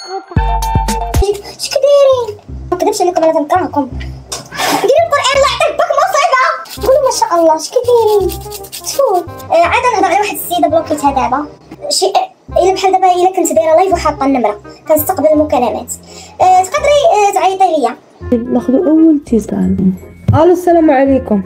اش كدايرين؟ ما نكذبش عليكم انا تنكرهكم. ديروا القران الله يعطيك باك مصيبه. قولوا ما شاء الله اش كدايرين؟ تفوت عاد نهضر على واحد السيده بلوكيتها دابا شي الا بحال دابا الا كنت دايره لايف وحاطه النمره كنستقبل المكالمات. تقدري تعيطي ليا؟ ناخذ اول اتصال. الو السلام عليكم.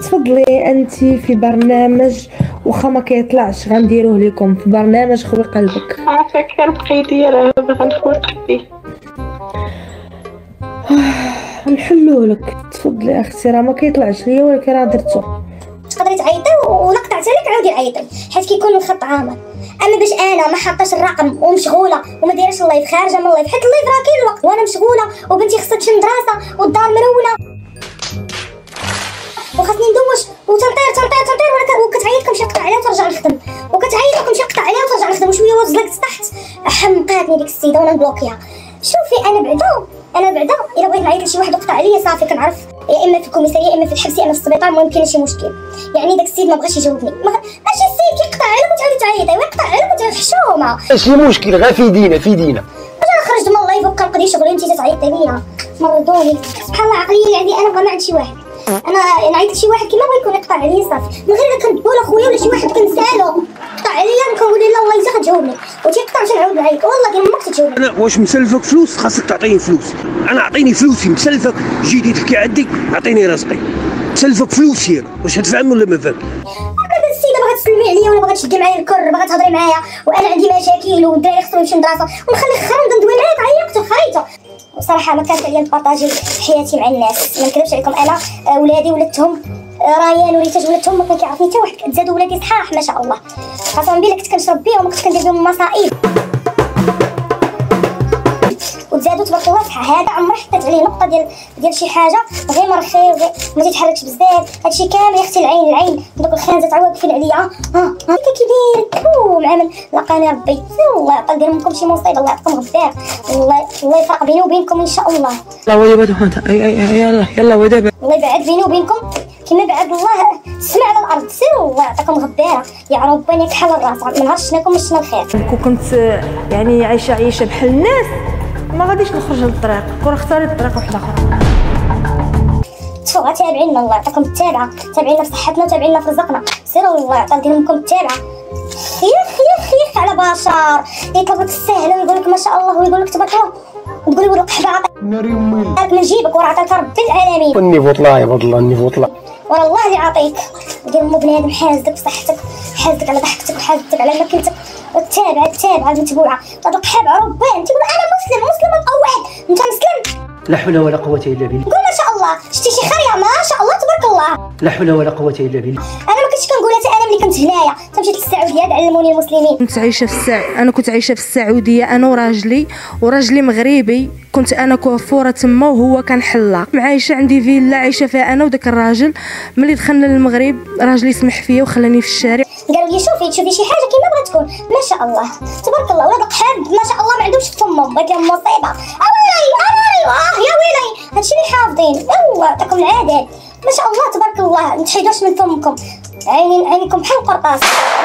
تفضلي انت في برنامج واخا ما كيطلعش غنديروه لكم في برنامج خوي قلبك. عافاك كنبقي ديالها باغا نخوي قلبي. نحلوه لك. تفضلي اختي راه ما كيطلعش ليا ولكن راه درتو. تقدري تعيطي ولا قطعت عليك عاودي عيطي حيت كيكون الخط عامر. اما باش انا ما حاطاش الرقم ومشغوله وما دايرش اللايف خارجه من اللايف حيت اللايف راه كاين الوقت وانا مشغوله وبنتي خصها تمشي للمدرسه والدار مرونه وخاصني ندوش وتنطير وكتعيط كنمشي نقطع عليها وترجع نخدم وكتعيط وكنمشي نقطع عليها وترجع نخدم وشويه وزلقت تحت حمقاتني ديك السيده وانا نبلوكيها. شوفي انا بعدا الا بغيت نعيط لشي واحد وقطع عليا صافي كنعرف يا اما في الكوميساريه يا اما في الحبس يا اما في السبيطار. المهم كاين شي مشكل يعني داك السيد ما بغاش يجاوبني. ماشي السيد كيقطع عليك وتعاودي تعيطي ويقطع عليك وتعيطي حشومه. ماشي مشكل غير فيدينا انا خرجت من اللايف وكنقضي شغلي انت تعيطي ليا مرضوني. سبحان الله عقليه اللي عندي انا بغا نعيط شي واحد انا نعيط لشي واحد كيما بغا يكون يقطع عليا صافي من غير كنبول اخويا ولا شي واحد كنسالو قطع عليا كنقول لا والله الا غتجاوبني وتيقطع باش نعاود نعيط والله ديما ما كتجاوبني. انا واش مسلفك فلوس خاصك تعطيني فلوس. انا عطيني فلوسي مسلفك جيتي تحكي عندي عطيني رزقي. مسلفك فلوسي انا واش تفهم ولا ما فهمت؟ هذا السيده بغات تسلمي عليا ولا بغات تشدي معايا الكر بغات تهضري معايا وانا عندي مشاكل والدراري خصهم يمشيو للمدرسه ونخلي خرم ندوي معاك عيطت وخريطه. وصراحه ما كانت عليا نبارطاجي حياتي مع الناس. ما نكذبش عليكم انا ولادي ولدتهم ريان وريتاج ولدتهم ما كان كيعرفني حتى واحد. تزادوا ولادي صحاح ما شاء الله قسما بالله كنت كنشرب بيهم وكنت كندير بهم مصائب وتزادوا تبارك الله صحه. هذا عمري حطيت عليه نقطه ديال شي حاجه غير مرخي ما تيتحركش بزاف. هادشي كامل يا اختي العين دوك الخنزات عا واقفين عليا هكا كيداير معامل لقاني ربي الله يعطي دير منكم شي مصيبه الله يعطيكم غفار الله يفرق بيني وبينكم ان شاء الله. لا وي يلا ودابا الله يبعد بيني وبينكم كيما بعد الله السماء على الارض. سيروا الله يعطيكم غباره يا ربي كحل الراس ما نهارش شناكم مشنا الخير. كون كنت يعني عايشه بحال الناس ما غاديش نخرج للطريق كون اختاريت طريق واحده اخرى. تفوقوا تابعينا الله يعطيكم التابعه تابعينا في صحتنا وتابعينا في رزقنا. سيروا الله يعطي دير منكم التابعه. خيخ على بشر يطلب لك السهل ويقول لك ما شاء الله ويقول لك تبارك الله وتقول لك قحبه ناري امي من جيبك وراه عطاك ربي العالمين. النيفو طلع يا الله النيفو طلع ورا الله اللي عاطيك دير مو بنادم حاسدك بصحتك حاسدك على ضحكتك وحاسدك على ماكلتك. التابعه المتبوعه القحاب عربان تقول انا مسلم القواد انت مسلم. لا حول ولا قوة إلا بالله. قول ما شاء الله شتي شي خريه ما شاء الله تبارك الله. لا حول ولا قوة إلا بالله. انا ما كنتش كنقولها حتى انا ملي كنت هنايا مشيت للسعوديه علموني المسلمين. كنت عايشه في السعوديه انا وراجلي مغربي. كنت انا كوافوره تما وهو كان حلاق. عايشه عندي فيلا عايشه فيها انا وداك الراجل. ملي دخلنا للمغرب راجلي سمح فيا وخلاني في الشارع. قالوا لي شوفي شي حاجه كيما بغات تكون ما شاء الله تبارك الله. ولاد القحاب ما شاء الله ما عندهمش فمهم بغيت لهم مصيبه. يا ويلي هادشي اللي حافظين. الله يعطيكم العدد ما شاء الله تبارك الله ما تحيدوش من فمكم. عينيكم بحال القرطاس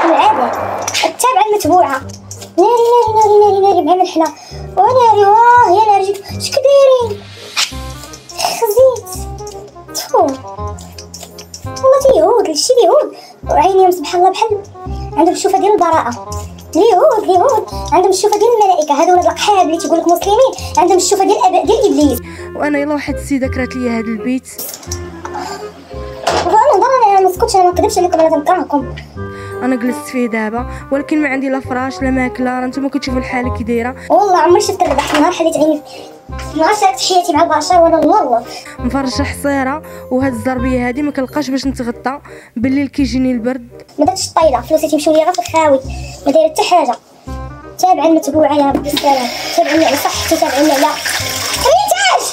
العدد. التابعه المتبوعه ناري بعمل حنا وناري يا ناري اش كدايرين خزيت تفو والله تيهود الشي اليهود وعينيهم سبحان الله بحال عندهم الشوفه ديال البراءه. اليهود عندهم الشوفه ديال الملائكه. هادو ولاد القحاب اللي تيقول لك مسلمين عندهم الشوفه ديال ابليس. وانا يلا واحد السيده كرات لي هذا البيت انا ما نسكتش انا ما نكذبش عليكم انا تنكرهكم. انا جلست فيه دابا ولكن ما عندي لا فراش لا ماكله. نتوما كتشوفوا الحاله كي دايره. والله عمري شفت الربح نهار حليت عيني نهار شاركت حياتي مع البشر وانا الله مفرشه حصيره وهاد الزربيه هادي ما كنلقاش باش نتغطى. بالليل كيجيني البرد ما درتش الطايله فلوسي تيمشيو ليا غير في الخاوي ما دايره حتى حاجه. تابعه المتبوعه يا ربي السلام تابعوني على صحتي تابعوني على ريتاج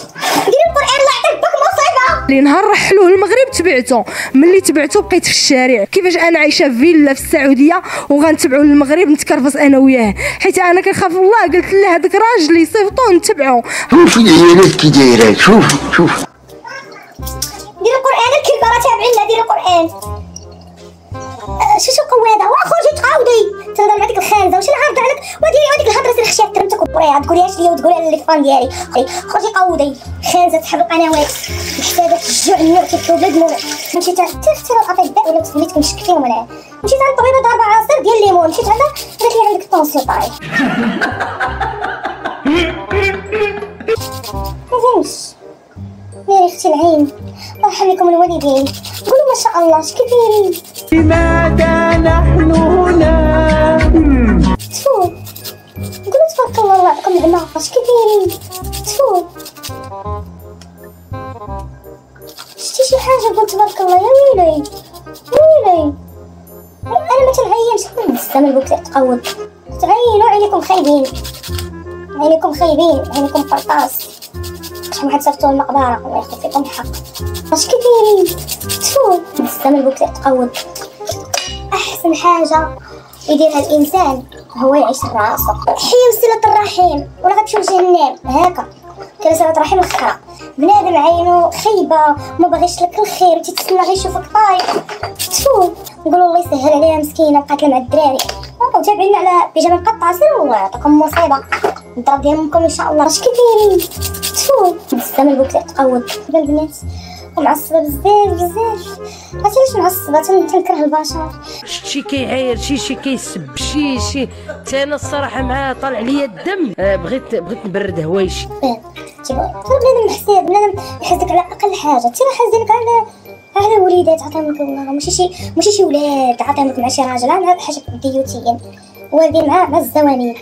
ديروا القران الله يعطيك باك مصيبه. لي نهار رحلوه المغرب تبعته. ملي تبعته بقيت في الشارع. كيفاش انا عايشه في فيلا في السعوديه وغنتبعوا للمغرب نتكرفص انا وياه حيت انا كنخاف الله. قلت له هذاك راجلي صيفطوه نتبعو. شوفي العيالات كي دايره شوف ديروا القران الكلبه راه تابعينا ديروا القران. شو قواده واخرجي تقاودي تهضر مع ديك الخانزه واش نعرض عليك وديري هذيك الهضره سير خشيت طريقه تقوليهاش ليا وتقولها للفان ديالي. خرجي قوضي خانزه تحرق قنوات محتاجه الجوع النعتي في البلد مولع. مشيت حتى اختي الاطباء ولا وليت كنشك فيهم انا. مشيت عند الطبيبه ضربه عصير ديال الليمون. مشيت عندها قالت لي عندك الطونسيون طايح. ما فهمتش ناري اختي العين الله يرحم لكم الوالدين. قولوا ما شاء الله اش كديرين. لماذا نحن هنا؟ تفو قولوا تبارك الله الله يعطيكم العمر. اش كديرين تفو شتي شي حاجه قلت تبارك الله يا ويلي ويلي. انا ما تنعينش الزمن البكاء تقود تعينوا عينيكم خايبين عينيكم خايبين عينيكم قرطاس. شحال واحد صيفطوا المقبره الله يخلي فيكم الحق. اش كديرين تفو الزمن البكاء تقود. احسن حاجه يديرها الانسان هو يعيش راسو. حيوا صله الرحم ولا غتمشيو لجهنم هكا. كاين صله الرحم الخرا بنادم عينو خايبه ما باغيش لك الخير تيتسنى غير يشوفك طايح. تفو نقولوا الله يسهل عليها مسكينه بقات مع الدراري وتابعين على بيجامه مقطعه. سيروا الله يعطيكم مصيبه الضرب ديال امكم ان شاء الله. اش كديرين تفو الزمن البكاء تقود. البنات ومعصبه بزاف عرفتي علاش معصبه تنكره البشر. شي كيعاير شي كيسب شي انا الصراحه معاه طالع ليا الدم. بغيت نبرد هوايشي. بنادم محسوب بنادم يحسدك على اقل حاجه. انت راه حاسدينك على وليدات عطاهم لك الله ماشي شي ولاد عطاهم لك مع شي راجل. انا حاجه ديوتيين والدين مع الزوانين.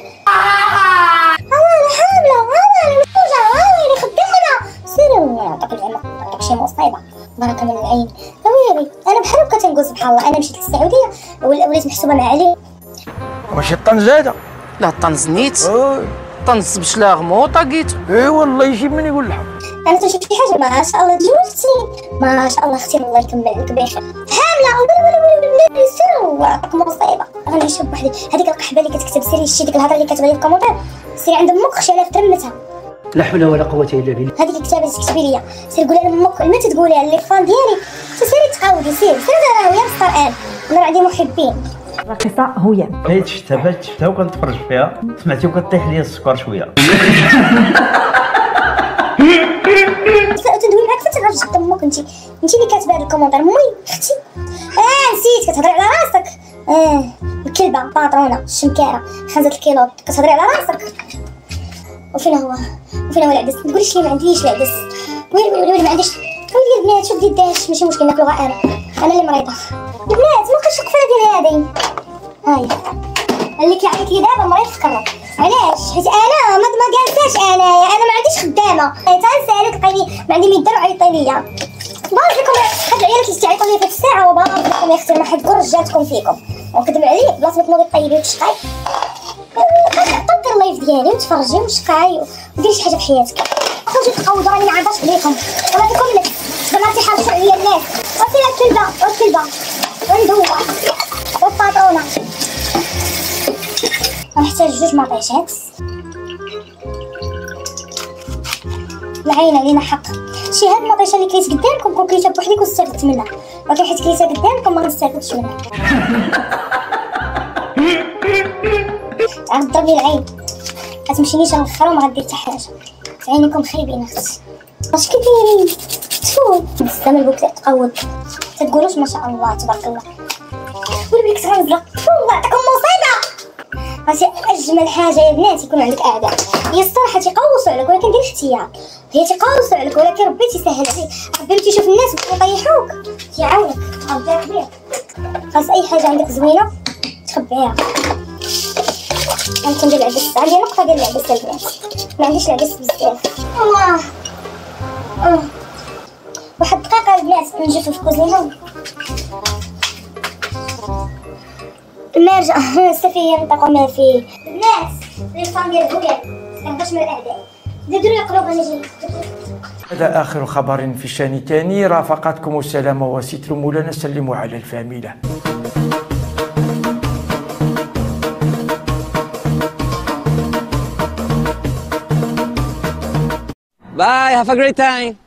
انا حامله انا مفوجه ويلي خدامنا. سيري الله يعطيك العمر يعطيك شي مصيبه بركه من العين. ويلي انا بحال هكا تنقول سبحان الله. انا مشيت للسعوديه وليت محسوبه مع علي. واش الطنز هذا؟ لا طنز نيت طنز بشلا غمو طاقيتو. اي والله يجيب من يقول الحق. انا تنشوف شي حاجه ما شاء الله تزوجتي ما شاء الله اختي الله يكمل لك بخير. حامله ولا سيروا يعطيك مصيبه. غنعيشوا بوحدي هذيك القحبه اللي كتكتب سيري شي ديك الهضره اللي كتبغي في الكومونتير سيري عند امك خشي عليها في ترمتها. لا حول ولا قوة إلا بالله. هذيك الكتابه اللي تكتبي ليا سير قولها لامك ما تقوليها لي فان ديالي سيري تقاودي سير راه ويا في القران انا عندي محبين. راقصة هويا حيت شفتها وكنتفرج فيها سمعتي وكطيح لي السكر شويه. تندوي معاك فين تغرج قدام امك انت اللي كاتبه هذا الكومونتير. امي اختي نسيت كتهضري على راسك. الكلبه باطرونه الشمكاره خنزه الكيلوط كتهضري على راسك. وفين هو العدس؟ ما تقوليش لي ما عنديش العدس. ويلي ما عنديش. ويلي البنات شوف ديداش ماشي مشكل ناكلو غير انا اللي مريضه. البنات ما بقاش القفله ديال هذه هاي اللي كيعيط لي دابا مريض في الكرة. علاش؟ حيت انا ما جالساش انا ما عنديش خدامه. تنسالك لقيني ما عندي ما يدير وعيطي ليا. بارك لكم هاد العيالات اللي تعيطوا لي في الساعه وبارك لكم يا اختي ما حد رجاتكم فيكم وكذب عليك بلاصه ما تنوضي طيبي وتشقاي. طبقي اللايف ديالي وتفرجي وشقاي وديري شي حاجه في حياتك. خرجي تقودوا راني ما عارفاش عليكم والله فيكم لك بناتي حاجه عليا الناس. وفين الكلبه وندوه والباطونه غنحتاج جوج مطيشات. العين علينا حق. شي هاد المطيشه اللي كليت قدامكم كون كليتها بوحدك واستفدت منها ولكن حيت كليتها قدامكم ما غنستافدش منها. غضرب لي العين غتمشينيش نخرا وما غدير حتى حاجه. عينيكم خايبين اختي. اش كديرين تفو الزمن البكاء تقود. تتقولوش ما شاء الله تبارك الله. ولا بليك تغنزلق تفو الله يعطيكم مصيبه. عرفتي اجمل حاجه يا بنات يكون عندك اعداء. هي الصراحه تيقوصوا عليك ولكن دير احتياط. هي تيقوصوا عليك ولكن ربي تيسهل عليك. ربي تيشوف الناس ويطيحوك تيعاونك تخبيها بيه. خاص اي حاجه عندك زوينه تخبيها. انا كندير العدس عندي نقطه ديال العدس البنات ما عنديش العدس بزاف. الله واحد دقيقه البنات نجيو في الكوزينه. المرجع السفيه نطلقوا ما فيه. الناس لي فام ديال هويا باش من الاعداء ديروا قلوب غنجي. هذا آخر خبر في الشان الثاني. رافقتكم السلامة وستر مولانا. سلموا على الفاميلة. Bye, have a great time.